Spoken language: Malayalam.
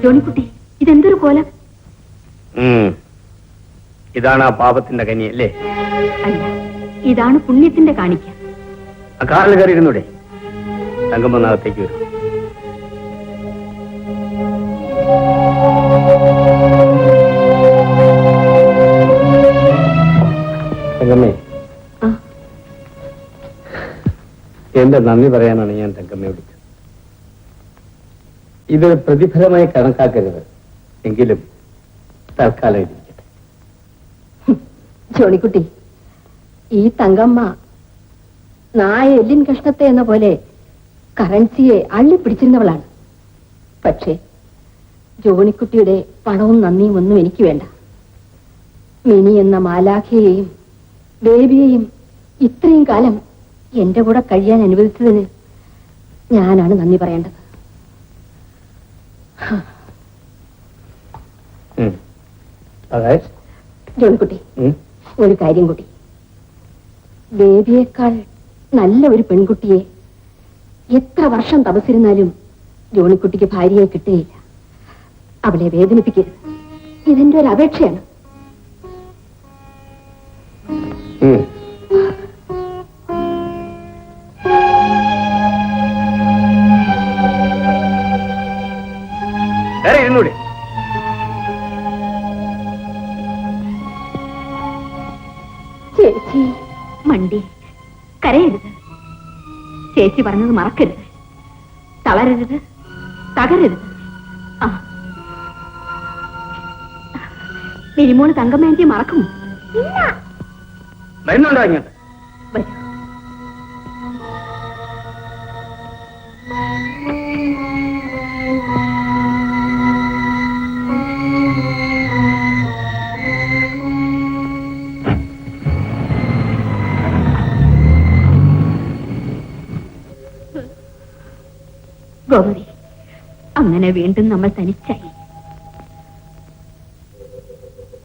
ജോണിക്കുട്ടി, ഇതെന്തൊരു കോലം? ഇതാണ് ആ പാപത്തിന്റെ കനി അല്ലേ? അല്ല, ഇതാണ് പുണ്യത്തിന്റെ കാണിക്ക. ആ കാറിൽ കയറിയിരുന്നൂടെ? തങ്കമ്മനകത്തേക്ക് വരും. തങ്കമ്മേ, എന്റെ നന്ദി പറയാനാണ് ഞാൻ തങ്കമ്മയെ വിളിച്ചത്. ഇത് പ്രതിഫലമായി കണക്കാക്കരുത്, എങ്കിലും തൽക്കാലം ഇരിക്കട്ടെ. ജോണിക്കുട്ടി, ഈ തങ്കമ്മ നായ എല്ലിൻ കഷ്ണത്തെ എന്ന പോലെ കറൻസിയെ അള്ളിപ്പിടിച്ചിരുന്നവളാണ്. പക്ഷേ ജോണിക്കുട്ടിയുടെ പണവും നന്ദിയും ഒന്നും എനിക്ക് വേണ്ട. മിനി എന്ന മാലാഖയെയും ബേബിയെയും ഇത്രയും കാലം എന്റെ കൂടെ കഴിയാൻ അനുവദിച്ചതിന് ഞാനാണ് നന്ദി പറയേണ്ടത്. ജോണിക്കുട്ടി, ഒരു കാര്യം കൂടി. ബേബിയേക്കാൾ നല്ല ഒരു പെൺകുട്ടിയെ എത്ര വർഷം തപസ്സിരുന്നാലും ജോണിക്കുട്ടിക്ക് ഭാര്യയെ കിട്ടുകയില്ല. അവളെ വേദനിപ്പിക്കരുത്. ഇതെന്റെ ഒരു അപേക്ഷയാണ്. ഇരുന്നൂടെ? ചേച്ചി മണ്ടി കരയരുത്. ചേച്ചി പറഞ്ഞത് മറക്കരുത്. തളരരുത്, തകരരുത്. ആ, മിനിമോള് തങ്കമ്മേന്റെ മറക്കുമോ? വരുന്നുണ്ടോ ഇങ്ങോട്ട്? വരൂ. ഗോമതി, അങ്ങനെ വീണ്ടും നമ്മൾ തനിച്ചായി.